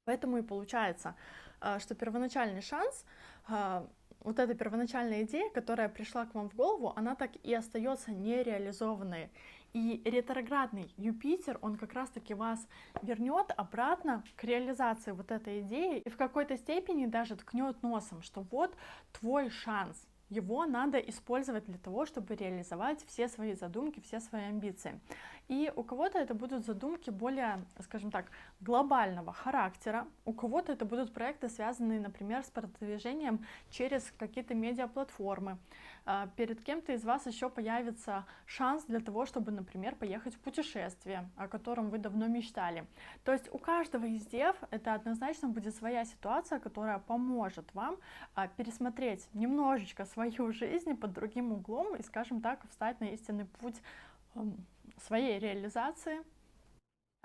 Поэтому и получается, что первоначальный шанс, вот эта первоначальная идея, которая пришла к вам в голову, она так и остается нереализованной. И ретроградный Юпитер, он как раз-таки вас вернет обратно к реализации вот этой идеи и в какой-то степени даже ткнет носом, что вот твой шанс. Его надо использовать для того, чтобы реализовать все свои задумки, все свои амбиции. И у кого-то это будут задумки более, скажем так, глобального характера, у кого-то это будут проекты, связанные, например, с продвижением через какие-то медиаплатформы. Перед кем-то из вас еще появится шанс для того, чтобы, например, поехать в путешествие, о котором вы давно мечтали. То есть у каждого из дев это однозначно будет своя ситуация, которая поможет вам пересмотреть немножечко свою жизнь под другим углом и, скажем так, встать на истинный путь своей реализации.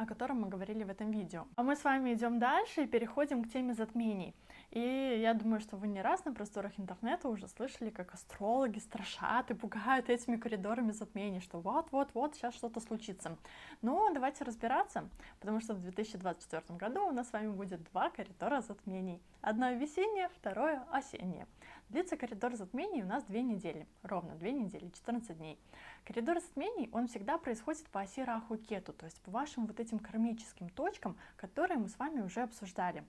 о котором мы говорили в этом видео. А мы с вами идем дальше и переходим к теме затмений. И я думаю, что вы не раз на просторах интернета уже слышали, как астрологи страшат и пугают этими коридорами затмений, что вот-вот-вот сейчас что-то случится. Но давайте разбираться, потому что в 2024 году у нас с вами будет два коридора затмений. Одно весеннее, второе осеннее. Длится коридор затмений у нас 2 недели, ровно 2 недели, 14 дней. Коридор затмений, он всегда происходит по оси Раху-Кету, то есть по вашим вот этим кармическим точкам, которые мы с вами уже обсуждали.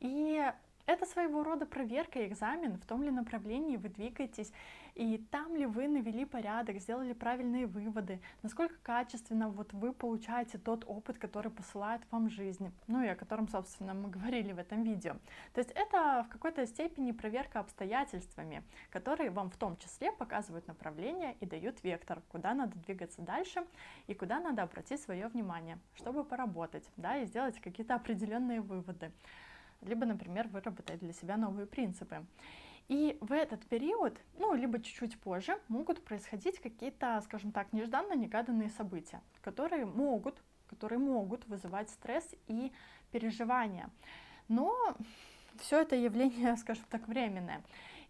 И это своего рода проверка и экзамен, в том ли направлении вы двигаетесь, и там ли вы навели порядок, сделали правильные выводы, насколько качественно вот вы получаете тот опыт, который посылает вам жизнь, ну и о котором, собственно, мы говорили в этом видео. То есть это в какой-то степени проверка обстоятельствами, которые вам в том числе показывают направление и дают вектор, куда надо двигаться дальше и куда надо обратить свое внимание, чтобы поработать, да, и сделать какие-то определенные выводы. Либо, например, выработать для себя новые принципы. И в этот период, ну, либо чуть-чуть позже, могут происходить какие-то, скажем так, нежданно-негаданные события, которые могут вызывать стресс и переживания. Но все это явление, скажем так, временное.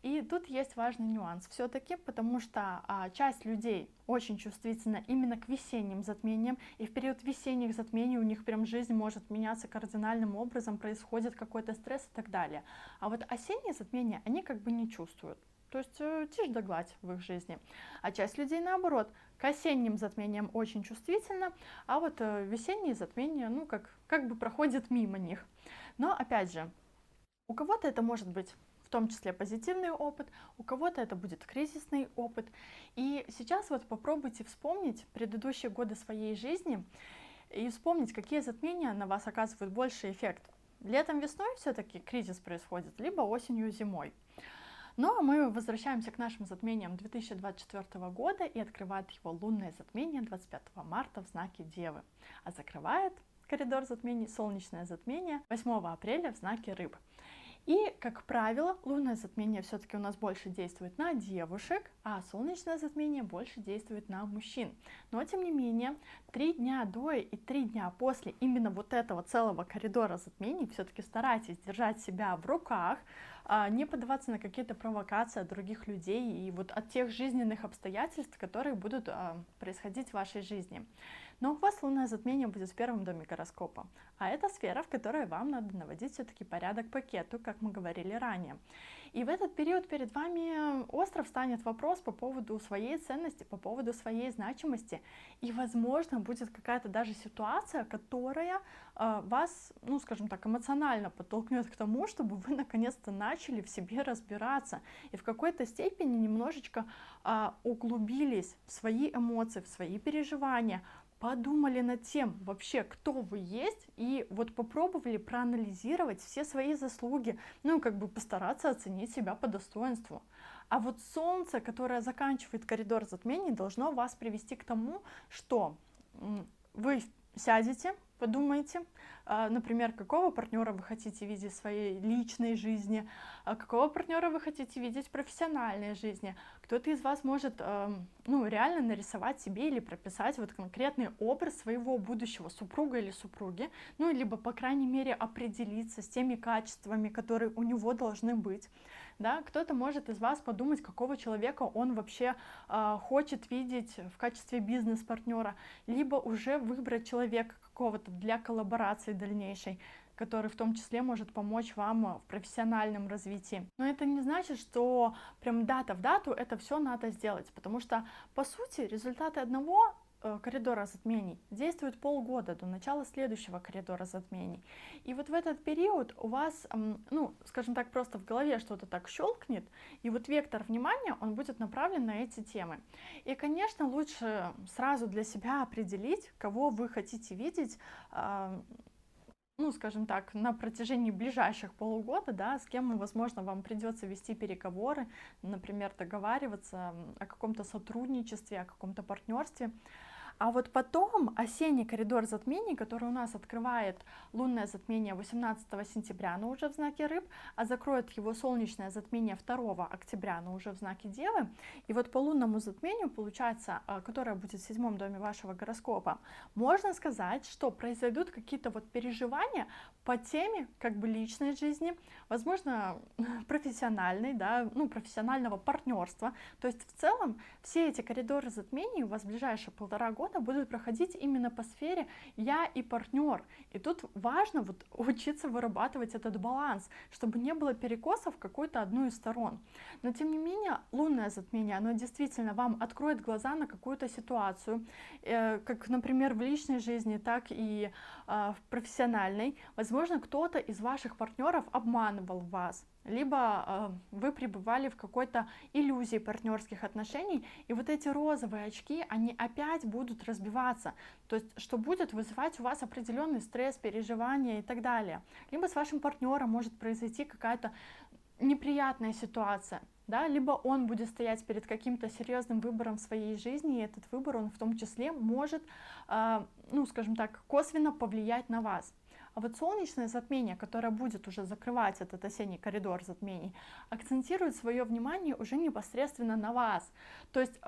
И тут есть важный нюанс все-таки, потому что часть людей очень чувствительна именно к весенним затмениям, и в период весенних затмений у них прям жизнь может меняться кардинальным образом, происходит какой-то стресс и так далее. А вот осенние затмения они как бы не чувствуют. То есть тишь да гладь в их жизни. А часть людей наоборот, к осенним затмениям очень чувствительна, а вот весенние затмения, ну, как бы проходят мимо них. Но опять же, у кого-то это может быть в том числе позитивный опыт, у кого-то это будет кризисный опыт. И сейчас вот попробуйте вспомнить предыдущие годы своей жизни и вспомнить, какие затмения на вас оказывают больший эффект. Летом, весной все-таки кризис происходит, либо осенью, зимой. Ну а мы возвращаемся к нашим затмениям 2024 года и открывает его лунное затмение 25 марта в знаке Девы. А закрывает коридор затмений солнечное затмение 8 апреля в знаке Рыб. И, как правило, лунное затмение все-таки у нас больше действует на девушек, а солнечное затмение больше действует на мужчин. Но, тем не менее, 3 дня до и 3 дня после именно вот этого целого коридора затмений все-таки старайтесь держать себя в руках, не поддаваться на какие-то провокации от других людей и вот от тех жизненных обстоятельств, которые будут происходить в вашей жизни. Но у вас лунное затмение будет в первом доме гороскопа, а это сфера, в которой вам надо наводить все-таки порядок по кету, как мы говорили ранее. И в этот период перед вами остро встанет вопрос по поводу своей ценности, по поводу своей значимости. И, возможно, будет какая-то даже ситуация, которая вас, ну, скажем так, эмоционально подтолкнет к тому, чтобы вы наконец-то начали в себе разбираться и в какой-то степени немножечко углубились в свои эмоции, в свои переживания, подумали над тем вообще, кто вы есть, и вот попробовали проанализировать все свои заслуги, ну и как бы постараться оценить себя по достоинству. А вот солнце, которое заканчивает коридор затмений, должно вас привести к тому, что вы сядете, подумайте, например, какого партнера вы хотите видеть в своей личной жизни, какого партнера вы хотите видеть в профессиональной жизни. Кто-то из вас может ну, реально нарисовать себе или прописать вот конкретный образ своего будущего супруга или супруги, ну, либо, по крайней мере, определиться с теми качествами, которые у него должны быть. Да? Кто-то может из вас подумать, какого человека он вообще хочет видеть в качестве бизнес-партнера, либо уже выбрать человека какого-то для коллаборации дальнейшей, который в том числе может помочь вам в профессиональном развитии. Но это не значит, что прям дата в дату это все надо сделать, потому что, по сути, результаты одного коридора затмений действует полгода до начала следующего коридора затмений. И вот в этот период у вас, ну, скажем так, просто в голове что-то так щелкнет, и вот вектор внимания, он будет направлен на эти темы. И, конечно, лучше сразу для себя определить, кого вы хотите видеть, ну, скажем так, на протяжении ближайших полугода, да, с кем, возможно, вам придется вести переговоры, например, договариваться о каком-то сотрудничестве, о каком-то партнерстве. А вот потом осенний коридор затмений, который у нас открывает лунное затмение 18 сентября, но уже в знаке Рыб, а закроет его солнечное затмение 2 октября, но уже в знаке Девы. И вот по лунному затмению, получается, которое будет в 7-м доме вашего гороскопа, можно сказать, что произойдут какие-то вот переживания по теме как бы личной жизни, возможно, профессиональной, да, ну, профессионального партнерства. То есть в целом все эти коридоры затмений у вас в ближайшие 1,5 года будут проходить именно по сфере я и партнер. И тут важно вот учиться вырабатывать этот баланс, чтобы не было перекосов в какую-то одну из сторон. Но тем не менее, лунное затмение, оно действительно вам откроет глаза на какую-то ситуацию, как, например, в личной жизни, так и в профессиональной. Возможно, кто-то из ваших партнеров обманывал вас, либо вы пребывали в какой-то иллюзии партнерских отношений, и вот эти розовые очки, они опять будут разбиваться, то есть что будет вызывать у вас определенный стресс, переживания и так далее. Либо с вашим партнером может произойти какая-то неприятная ситуация, да, либо он будет стоять перед каким-то серьезным выбором в своей жизни, и этот выбор, он в том числе может, ну, скажем так, косвенно повлиять на вас. А вот солнечное затмение, которое будет уже закрывать этот осенний коридор затмений, акцентирует свое внимание уже непосредственно на вас. То есть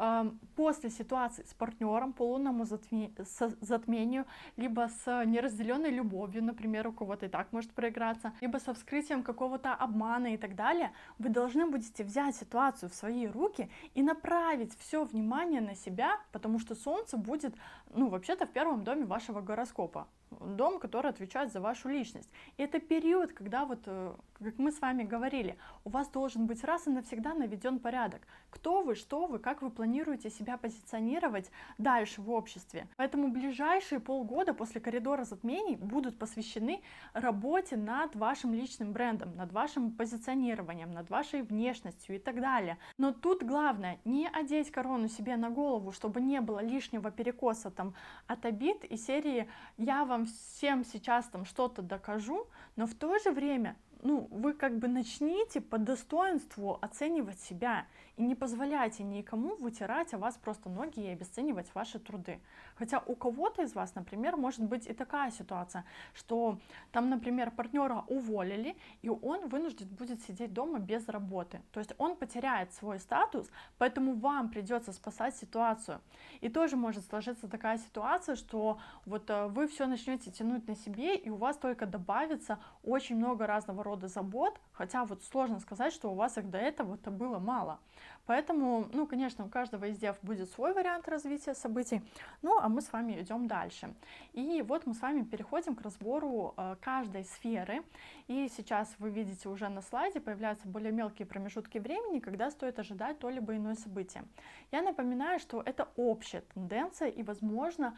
после ситуации с партнером по лунному затмению, либо с неразделенной любовью, например, у кого-то и так может проиграться, либо со вскрытием какого-то обмана и так далее, вы должны будете взять ситуацию в свои руки и направить все внимание на себя, потому что Солнце будет, ну, вообще-то в 1-м доме вашего гороскопа. Дом, который отвечает за вашу личность. И это период, когда вот, как мы с вами говорили, у вас должен быть раз и навсегда наведен порядок. Кто вы, что вы, как вы планируете себя позиционировать дальше в обществе. Поэтому ближайшие полгода после коридора затмений будут посвящены работе над вашим личным брендом, над вашим позиционированием, над вашей внешностью и так далее. Но тут главное не одеть корону себе на голову, чтобы не было лишнего перекоса там от обид и серии «я вам всем сейчас там что-то докажу», но в то же время, ну, вы как бы начните по достоинству оценивать себя и не позволяйте никому вытирать о вас просто ноги и обесценивать ваши труды. Хотя у кого-то из вас, например, может быть и такая ситуация, что там, например, партнера уволили, и он вынужден будет сидеть дома без работы. То есть он потеряет свой статус, поэтому вам придется спасать ситуацию. И тоже может сложиться такая ситуация, что вот вы все начнете тянуть на себе, и у вас только добавится очень много разного рода забот, хотя вот сложно сказать, что у вас их до этого-то было мало. Поэтому, ну, конечно, у каждого из дев будет свой вариант развития событий, ну, а мы с вами идем дальше. И вот мы с вами переходим к разбору каждой сферы, и сейчас вы видите уже на слайде появляются более мелкие промежутки времени, когда стоит ожидать то либо иное событие. Я напоминаю, что это общая тенденция, и, возможно,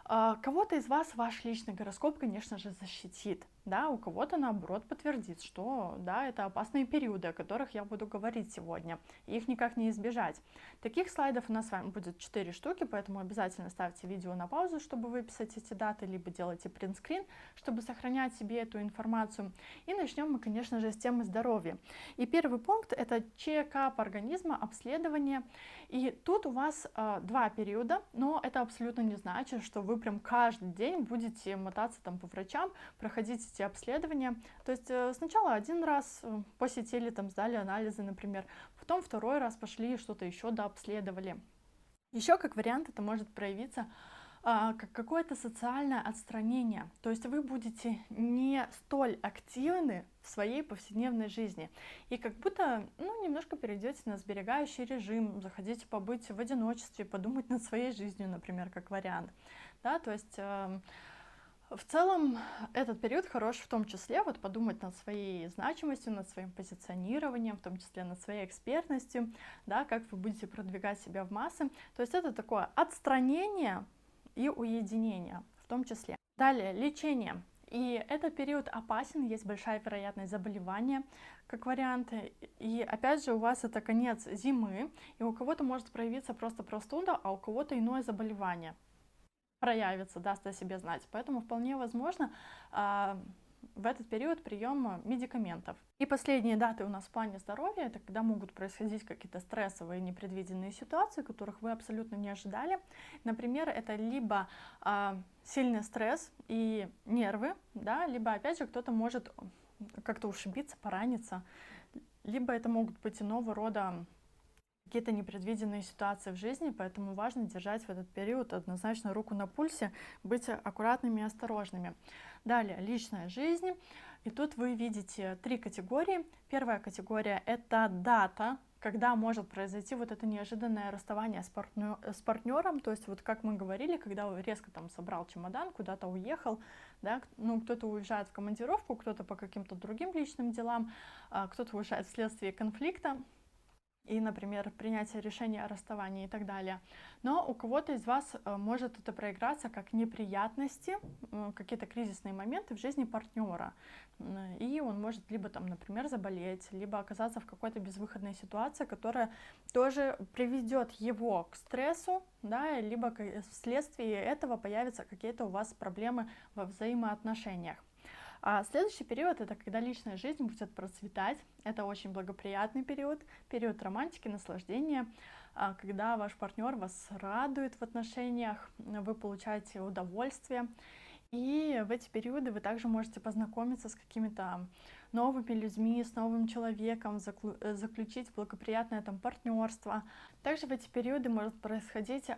кого-то из вас ваш личный гороскоп, конечно же, защитит, да, у кого-то, наоборот, подтвердит, что, да, это опасные периоды, о которых я буду говорить сегодня, и их никак не избежать. Таких слайдов у нас с вами будет 4 штуки, поэтому обязательно ставьте видео на паузу, чтобы выписать эти даты, либо делайте принтскрин, чтобы сохранять себе эту информацию. И начнем мы, конечно же, с темы здоровья. И первый пункт — это чекап организма, обследование. И тут у вас 2 периода, но это абсолютно не значит, что вы прям каждый день будете мотаться там по врачам, проходить эти обследования. То есть сначала один раз посетили, там сдали анализы, например, потом второй раз пошли что-то еще дообследовали. Еще как вариант это может проявиться как какое-то социальное отстранение. То есть вы будете не столь активны в своей повседневной жизни. И как будто, ну, немножко перейдете на сберегающий режим, захотите побыть в одиночестве, подумать над своей жизнью, например, как вариант. Да, то есть в целом этот период хорош в том числе вот подумать над своей значимостью, над своим позиционированием, в том числе над своей экспертностью, да, как вы будете продвигать себя в массы. То есть это такое отстранение и уединение в том числе. Далее, лечение. И этот период опасен, есть большая вероятность заболевания, как вариант. И опять же, у вас это конец зимы, и у кого-то может проявиться просто простуда, а у кого-то иное заболевание проявится, даст о себе знать. Поэтому вполне возможно, в этот период прием медикаментов. И последние даты у нас в плане здоровья, это когда могут происходить какие-то стрессовые непредвиденные ситуации, которых вы абсолютно не ожидали. Например, это либо сильный стресс и нервы, да, либо опять же кто-то может как-то ушибиться, пораниться, либо это могут быть иного рода какие-то непредвиденные ситуации в жизни, поэтому важно держать в этот период однозначно руку на пульсе, быть аккуратными и осторожными. Далее, личная жизнь. И тут вы видите 3 категории. Первая категория — это дата, когда может произойти вот это неожиданное расставание с партнером, то есть вот как мы говорили, когда резко там собрал чемодан, куда-то уехал, да, ну кто-то уезжает в командировку, кто-то по каким-то другим личным делам, кто-то уезжает вследствие конфликта и, например, принятие решения о расставании и так далее. Но у кого-то из вас может это проиграться как неприятности, какие-то кризисные моменты в жизни партнера. И он может либо там, например, заболеть, либо оказаться в какой-то безвыходной ситуации, которая тоже приведет его к стрессу, да, либо вследствие этого появятся какие-то у вас проблемы во взаимоотношениях. А следующий период — это когда личная жизнь будет процветать. Это очень благоприятный период, период романтики, наслаждения, когда ваш партнер вас радует в отношениях, вы получаете удовольствие. И в эти периоды вы также можете познакомиться с какими-то новыми людьми, с новым человеком, заключить благоприятное там партнерство. Также в эти периоды может происходить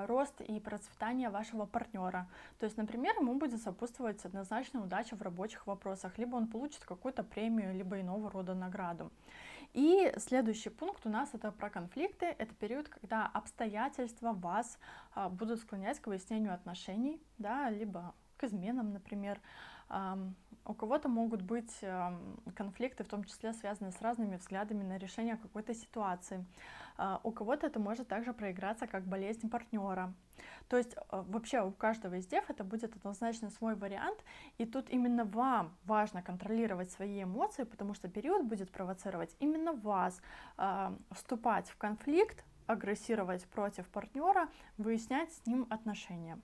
рост и процветание вашего партнера. То есть, например, ему будет сопутствовать однозначно удача в рабочих вопросах, либо он получит какую-то премию, либо иного рода награду. И следующий пункт у нас это про конфликты. Это период, когда обстоятельства вас будут склонять к выяснению отношений, да, либо к изменам, например. У кого-то могут быть конфликты, в том числе связанные с разными взглядами на решение какой-то ситуации. У кого-то это может также проиграться как болезнь партнера. То есть вообще у каждого из дев это будет однозначно свой вариант, и тут именно вам важно контролировать свои эмоции, потому что период будет провоцировать именно вас вступать в конфликт, агрессировать против партнера, выяснять с ним отношения.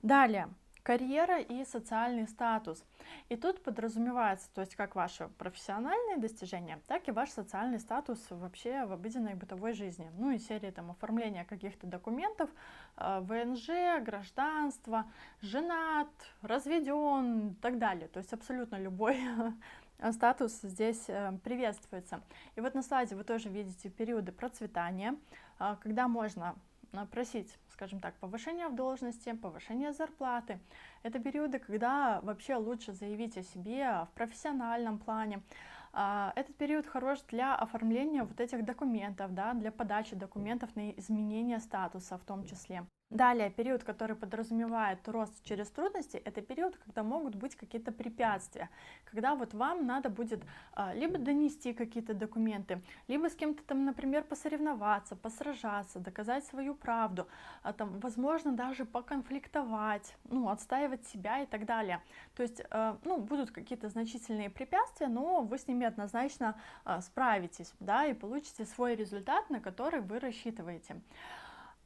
Далее. Карьера и социальный статус. И тут подразумевается, то есть как ваши профессиональные достижения, так и ваш социальный статус вообще в обыденной бытовой жизни. Ну и серии там оформления каких-то документов, ВНЖ, гражданство, женат, разведен и так далее. То есть абсолютно любой статус здесь приветствуется. И вот на слайде вы тоже видите периоды процветания, когда можно просить, скажем так, повышения в должности, повышения зарплаты. Это периоды, когда вообще лучше заявить о себе в профессиональном плане. Этот период хорош для оформления вот этих документов, да, для подачи документов на изменение статуса в том числе. Далее, период, который подразумевает рост через трудности, это период, когда могут быть какие-то препятствия, когда вот вам надо будет либо донести какие-то документы, либо с кем-то там, например, посоревноваться, посражаться, доказать свою правду, там, возможно, даже поконфликтовать, ну, отстаивать себя и так далее. То есть, ну, будут какие-то значительные препятствия, но вы с ними однозначно справитесь, да, и получите свой результат, на который вы рассчитываете.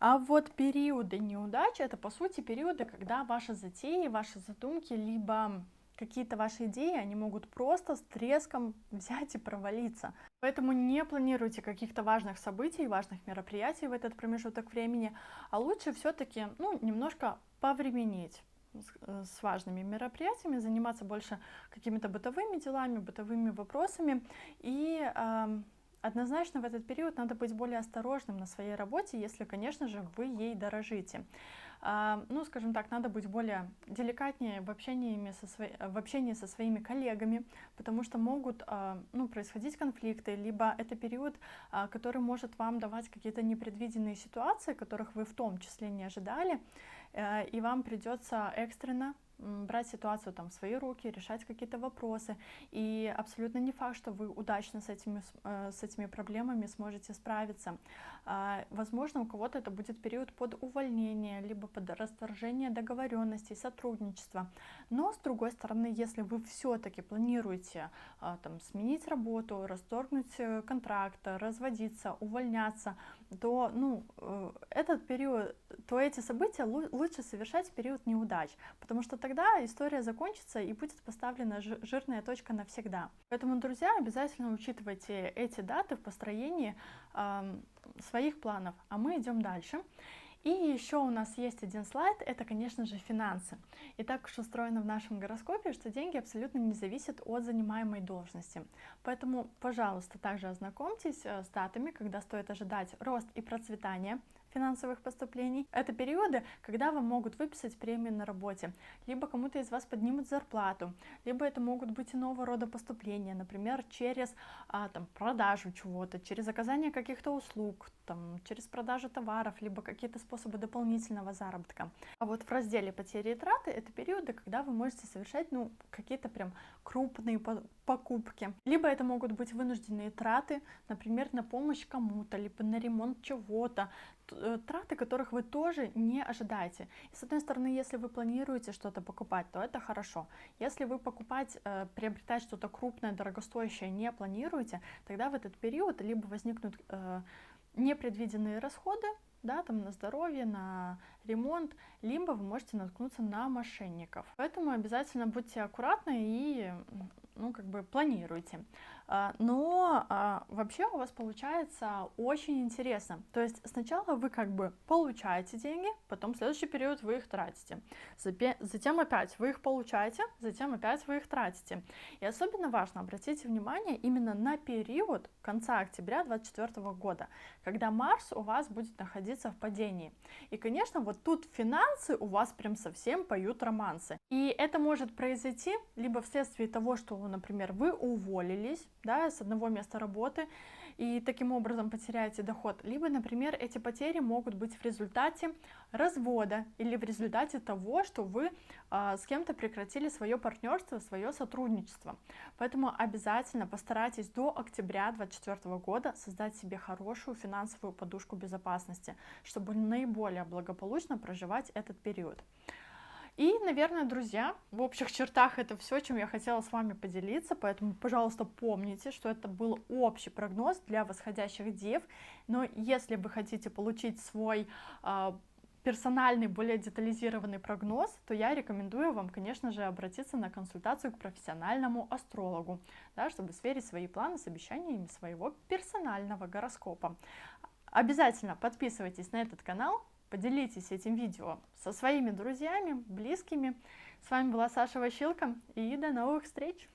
А вот периоды неудач — это, по сути, периоды, когда ваши затеи, ваши задумки, либо какие-то ваши идеи, они могут просто с треском взять и провалиться. Поэтому не планируйте каких-то важных событий, важных мероприятий в этот промежуток времени, а лучше все-таки, ну, немножко повременить с важными мероприятиями, заниматься больше какими-то бытовыми делами, бытовыми вопросами и однозначно в этот период надо быть более осторожным на своей работе, если, конечно же, вы ей дорожите. Ну, скажем так, надо быть более деликатнее в общении со своими коллегами, потому что могут ну, происходить конфликты, либо это период, который может вам давать какие-то непредвиденные ситуации, которых вы в том числе не ожидали, и вам придется экстренно брать ситуацию там в свои руки, решать какие-то вопросы. И абсолютно не факт, что вы удачно с этими проблемами сможете справиться. Возможно, у кого-то это будет период под увольнение, либо под расторжение договоренностей, сотрудничества. Но, с другой стороны, если вы все-таки планируете там, сменить работу, расторгнуть контракт, разводиться, увольняться, то, этот период, то эти события лучше совершать в период неудач, потому что тогда история закончится и будет поставлена жирная точка навсегда. Поэтому, друзья, обязательно учитывайте эти даты в построении своих планов, а мы идем дальше. И еще у нас есть один слайд, это, конечно же, финансы. И так уж устроено в нашем гороскопе, что деньги абсолютно не зависят от занимаемой должности. Поэтому, пожалуйста, также ознакомьтесь с датами, когда стоит ожидать рост и процветание финансовых поступлений. Это периоды, когда вам могут выписать премию на работе, либо кому-то из вас поднимут зарплату, либо это могут быть иного рода поступления, например, через продажу чего-то, через оказание каких-то услуг, через продажу товаров, либо какие-то способы дополнительного заработка. А вот в разделе потери и траты это периоды, когда вы можете совершать какие-то прям крупные покупки. Либо это могут быть вынужденные траты, например, на помощь кому-то, либо на ремонт чего-то, траты, которых вы тоже не ожидаете. И с одной стороны, если вы планируете что-то покупать, то это хорошо. Если вы приобретать что-то крупное, дорогостоящее не планируете, тогда в этот период либо возникнут непредвиденные расходы, на здоровье, на ремонт, либо вы можете наткнуться на мошенников. Поэтому обязательно будьте аккуратны и планируйте. Но вообще у вас получается очень интересно. То есть сначала вы получаете деньги, потом в следующий период вы их тратите. Затем опять вы их получаете, затем опять вы их тратите. И особенно важно обратите внимание именно на период конца октября 2024 года, когда Марс у вас будет находиться в падении. И, конечно, вот тут финансы у вас прям совсем поют романсы. И это может произойти либо вследствие того, что, например, вы уволились, с одного места работы и таким образом потеряете доход, либо, например, эти потери могут быть в результате развода или в результате того, что вы с кем-то прекратили свое партнерство, свое сотрудничество. Поэтому обязательно постарайтесь до октября 2024 года создать себе хорошую финансовую подушку безопасности, чтобы наиболее благополучно проживать этот период. И, наверное, друзья, в общих чертах это все, чем я хотела с вами поделиться, поэтому, пожалуйста, помните, что это был общий прогноз для восходящих дев, но если вы хотите получить свой персональный, более детализированный прогноз, то я рекомендую вам, конечно же, обратиться на консультацию к профессиональному астрологу, чтобы сверить свои планы с обещаниями своего персонального гороскопа. Обязательно подписывайтесь на этот канал, поделитесь этим видео со своими друзьями, близкими. С вами была Саша Ващилко, и до новых встреч!